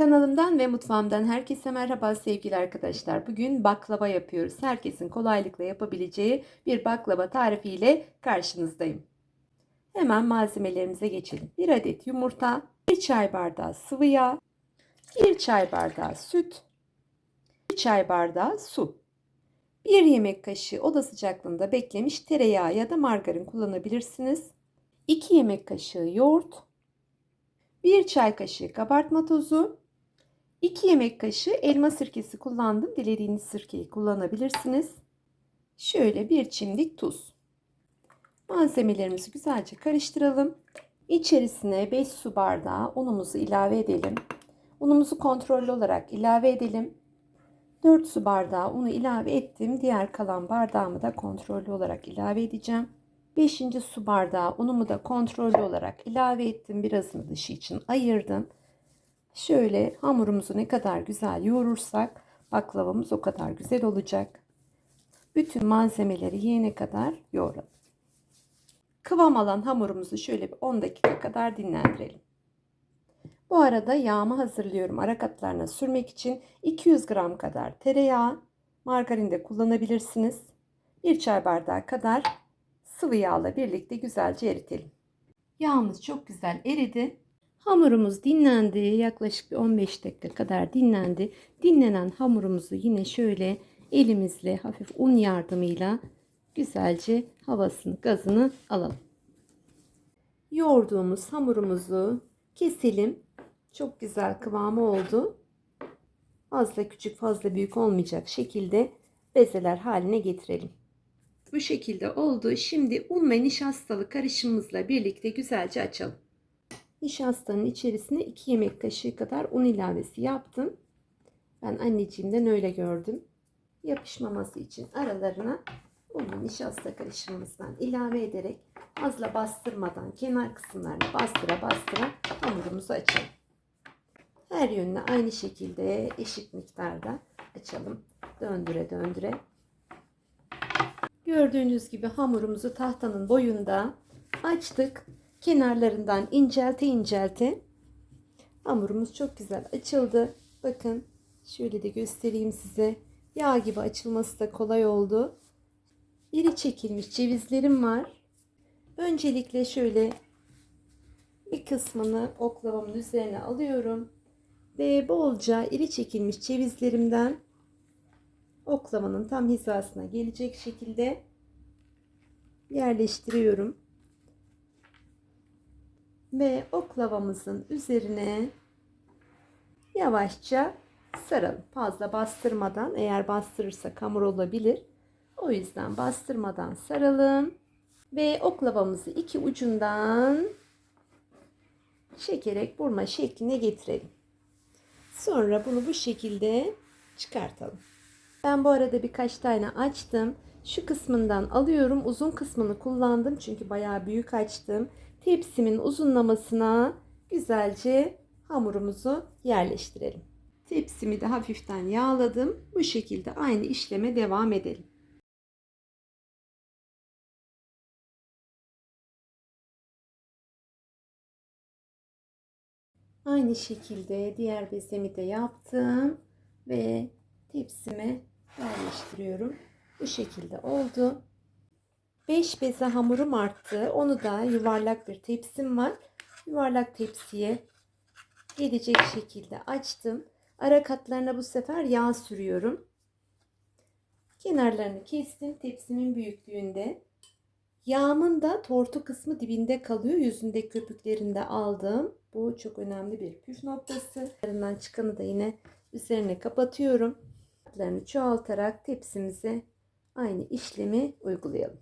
Kanalımdan ve mutfağımdan herkese merhaba sevgili arkadaşlar. Bugün baklava yapıyoruz. Herkesin kolaylıkla yapabileceği bir baklava tarifiyle karşınızdayım. Hemen malzemelerimize geçelim. 1 adet yumurta, 1 çay bardağı sıvı yağ, 1 çay bardağı süt, 1 çay bardağı su, 1 yemek kaşığı oda sıcaklığında beklemiş tereyağı ya da margarin kullanabilirsiniz. 2 yemek kaşığı yoğurt, 1 çay kaşığı kabartma tozu, 2 yemek kaşığı elma sirkesi kullandım. Dilediğiniz sirkeyi kullanabilirsiniz. Şöyle bir çimdik tuz. Malzemelerimizi güzelce karıştıralım. İçerisine 5 su bardağı unumuzu ilave edelim. Unumuzu kontrollü olarak ilave edelim. 4 su bardağı unu ilave ettim. Diğer kalan bardağımı da kontrollü olarak ilave edeceğim. 5. su bardağı unumu da kontrollü olarak ilave ettim. Birazını dışı için ayırdım. Şöyle hamurumuzu ne kadar güzel yoğurursak baklavamız o kadar güzel olacak. Bütün malzemeleri yiyene kadar yoğuralım. Kıvam alan hamurumuzu şöyle bir 10 dakika kadar dinlendirelim. Bu arada yağımı hazırlıyorum. Ara katlarına sürmek için 200 gram kadar tereyağı, margarin de kullanabilirsiniz. 1 çay bardağı kadar sıvı yağla birlikte güzelce eritelim. Yağımız çok güzel eridi. Hamurumuz dinlendi. Yaklaşık bir 15 dakika kadar dinlendi. Dinlenen hamurumuzu yine şöyle elimizle hafif un yardımıyla güzelce havasını, gazını alalım. Yoğurduğumuz hamurumuzu keselim. Çok güzel kıvamı oldu. Fazla küçük, fazla büyük olmayacak şekilde bezeler haline getirelim. Bu şekilde oldu. Şimdi un ve nişastalı karışımımızla birlikte güzelce açalım. Nişastanın içerisine 2 yemek kaşığı kadar un ilavesi yaptım. Ben anneciğimden öyle gördüm. Yapışmaması için aralarına un nişasta karışımımızdan ilave ederek fazla bastırmadan kenar kısımlarını bastıra bastıra hamurumuzu açalım. Her yönüne aynı şekilde eşit miktarda açalım. Döndüre döndüre. Gördüğünüz gibi hamurumuzu tahtanın boyunda açtık. Kenarlarından incelte incelte hamurumuz çok güzel açıldı. Bakın şöyle de göstereyim size. Yağ gibi açılması da kolay oldu. İri çekilmiş cevizlerim var. Öncelikle şöyle bir kısmını oklavamın üzerine alıyorum. Ve bolca iri çekilmiş cevizlerimden oklavanın tam hizasına gelecek şekilde yerleştiriyorum. Ve oklavamızın üzerine yavaşça saralım. Fazla bastırmadan, eğer bastırırsak hamur olabilir. O yüzden bastırmadan saralım. Ve oklavamızı iki ucundan çekerek vurma şekline getirelim. Sonra bunu bu şekilde çıkartalım. Ben bu arada birkaç tane açtım. Şu kısmından alıyorum. Uzun kısmını kullandım çünkü bayağı büyük açtım. Tepsimin uzunlamasına güzelce hamurumuzu yerleştirelim. Tepsimi de hafiften yağladım. Bu şekilde aynı işleme devam edelim. Aynı şekilde diğer bezemi de yaptım ve tepsime yerleştiriyorum. Bu şekilde oldu. 5 beze hamurum arttı. Onu da yuvarlak bir tepsim var. Yuvarlak tepsiye gelecek şekilde açtım. Ara katlarına bu sefer yağ sürüyorum. Kenarlarını kestim tepsimin büyüklüğünde. Yağımın da tortu kısmı dibinde kalıyor. Yüzündeki köpüklerini de aldım. Bu çok önemli bir püf noktası. Üzerinden çıkanı da yine üzerine kapatıyorum. Katlarını çoğaltarak tepsimize aynı işlemi uygulayalım.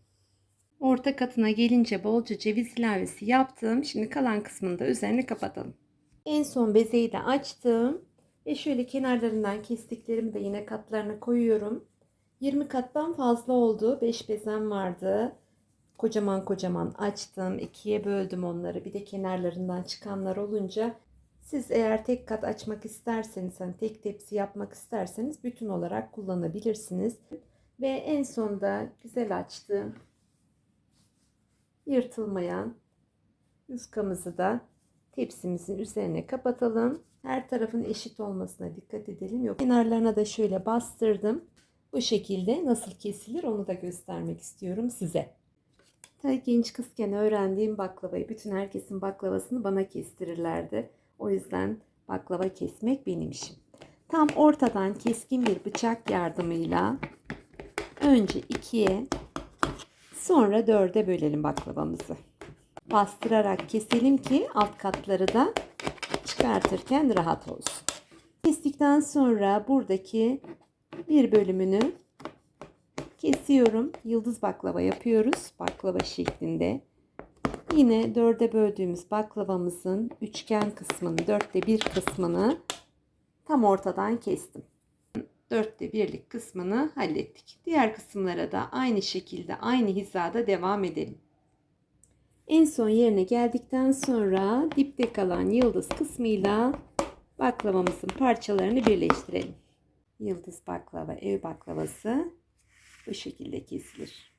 Orta katına gelince bolca ceviz ilavesi yaptım. Şimdi kalan kısmını da üzerine kapatalım. En son bezeyi de açtım. Ve şöyle kenarlarından kestiklerimi de yine katlarına koyuyorum. 20 kattan fazla oldu. 5 bezem vardı. Kocaman kocaman açtım. 2'ye böldüm onları. Bir de kenarlarından çıkanlar olunca siz eğer tek kat açmak isterseniz, hani tek tepsi yapmak isterseniz bütün olarak kullanabilirsiniz. Ve en sonda güzel açtım. Yırtılmayan yufkamızı da tepsimizin üzerine kapatalım. Her tarafın eşit olmasına dikkat edelim. Yok, kenarlarına da şöyle bastırdım. Bu şekilde nasıl kesilir onu da göstermek istiyorum size. Tabii genç kızken öğrendiğim baklavayı, bütün herkesin baklavasını bana kestirirlerdi. O yüzden baklava kesmek benim işim. Tam ortadan keskin bir bıçak yardımıyla önce ikiye, sonra dörde bölelim baklavamızı. Bastırarak keselim ki alt katları da çıkartırken rahat olsun. Kestikten sonra buradaki bir bölümünü kesiyorum. Yıldız baklava yapıyoruz. Baklava şeklinde. Yine dörde böldüğümüz baklavamızın üçgen kısmını, dörtte bir kısmını tam ortadan kestim. Dörtte birlik kısmını hallettik. Diğer kısımlara da aynı şekilde, aynı hizada devam edelim. En son yerine geldikten sonra dipte kalan yıldız kısmıyla baklavamızın parçalarını birleştirelim. Yıldız baklava, ev baklavası bu şekilde kesilir.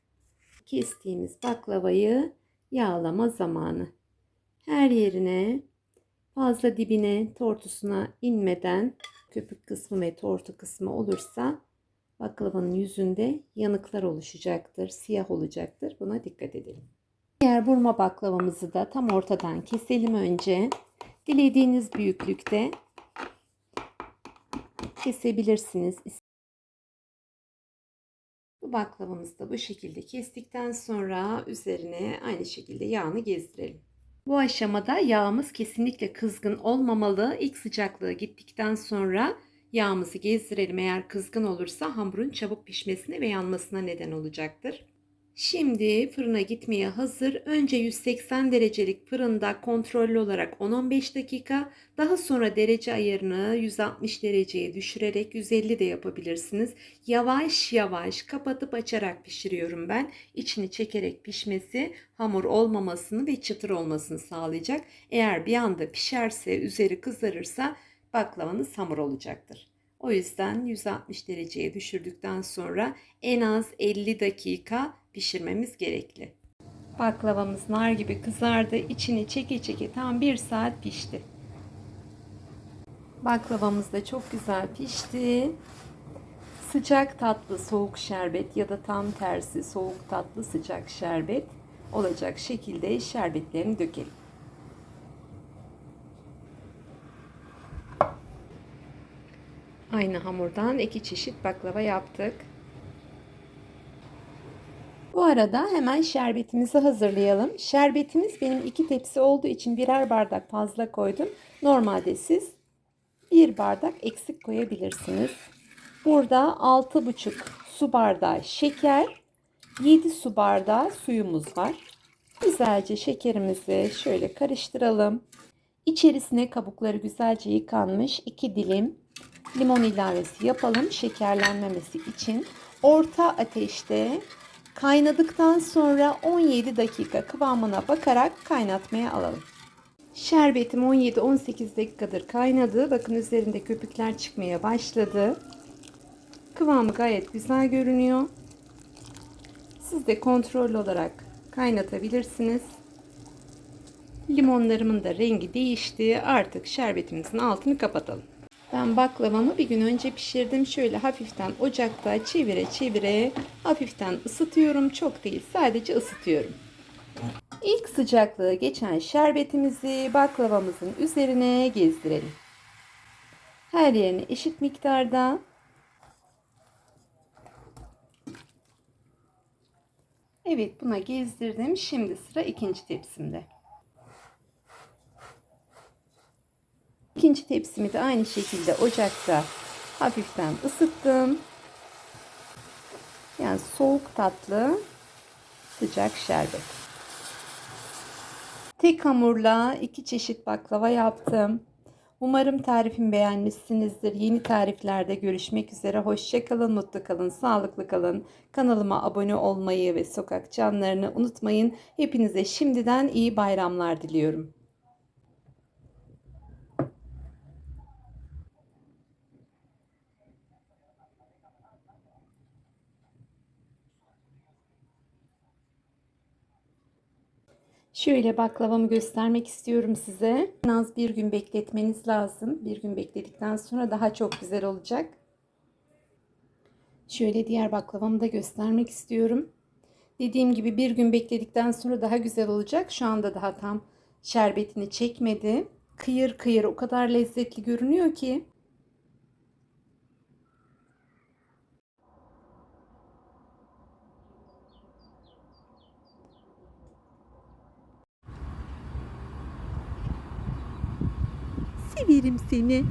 Kestiğimiz baklavayı yağlama zamanı. Her yerine, fazla dibine, tortusuna inmeden köpük kısmı ve tortu kısmı olursa baklavanın yüzünde yanıklar oluşacaktır, siyah olacaktır. Buna dikkat edelim. Diğer burma baklavamızı da tam ortadan keselim önce. Dilediğiniz büyüklükte kesebilirsiniz. Bu baklavamızı da bu şekilde kestikten sonra üzerine aynı şekilde yağını gezdirelim. Bu aşamada yağımız kesinlikle kızgın olmamalı. İlk sıcaklığı gittikten sonra yağımızı gezdirelim. Eğer kızgın olursa hamurun çabuk pişmesine ve yanmasına neden olacaktır. Şimdi fırına gitmeye hazır. Önce 180 derecelik fırında kontrollü olarak 10-15 dakika, daha sonra derece ayarını 160 dereceye düşürerek 150 de yapabilirsiniz. Yavaş yavaş kapatıp açarak pişiriyorum ben. İçini çekerek pişmesi hamur olmamasını ve çıtır olmasını sağlayacak. Eğer bir anda pişerse, üzeri kızarırsa baklavanız hamur olacaktır. O yüzden 160 dereceye düşürdükten sonra en az 50 dakika pişirmemiz gerekli. Baklavamız nar gibi kızardı. İçini çeke çeke tam 1 saat pişti. Baklavamız da çok güzel pişti. Sıcak tatlı soğuk şerbet ya da tam tersi soğuk tatlı sıcak şerbet olacak şekilde şerbetlerini dökelim. Aynı hamurdan 2 çeşit baklava yaptık. Bu arada hemen şerbetimizi hazırlayalım. Şerbetimiz benim 2 tepsi olduğu için birer bardak fazla koydum. Normalde siz 1 bardak eksik koyabilirsiniz. Burada 6,5 su bardağı şeker, 7 su bardağı suyumuz var. Güzelce şekerimizi şöyle karıştıralım. İçerisine kabukları güzelce yıkanmış 2 dilim limon ilavesi yapalım şekerlenmemesi için. Orta ateşte kaynadıktan sonra 17 dakika kıvamına bakarak kaynatmaya alalım. Şerbetim 17-18 dakikadır kaynadı. Bakın üzerinde köpükler çıkmaya başladı. Kıvamı gayet güzel görünüyor. Siz de kontrollü olarak kaynatabilirsiniz. Limonlarımın da rengi değişti. Artık şerbetimizin altını kapatalım. Ben baklavamı bir gün önce pişirdim. Şöyle hafiften ocakta çevire çevire hafiften ısıtıyorum. Çok değil, sadece ısıtıyorum. İlk sıcaklığı geçen şerbetimizi baklavamızın üzerine gezdirelim. Her yerine eşit miktarda. Evet, buna gezdirdim. Şimdi sıra ikinci tepsimde. İkinci tepsimi de aynı şekilde ocakta hafiften ısıttım. Yani soğuk tatlı sıcak şerbet. Tek hamurla 2 çeşit baklava yaptım. Umarım tarifimi beğenmişsinizdir. Yeni tariflerde görüşmek üzere. Hoşça kalın, mutlu kalın, sağlıklı kalın. Kanalıma abone olmayı ve sokak canlarını unutmayın. Hepinize şimdiden iyi bayramlar diliyorum. Şöyle baklavamı göstermek istiyorum size. En az bir gün bekletmeniz lazım. Bir gün bekledikten sonra daha çok güzel olacak. Şöyle diğer baklavamı da göstermek istiyorum. Dediğim gibi bir gün bekledikten sonra daha güzel olacak. Şu anda daha tam şerbetini çekmedi. Kıyır kıyır o kadar lezzetli görünüyor ki. Severim seni.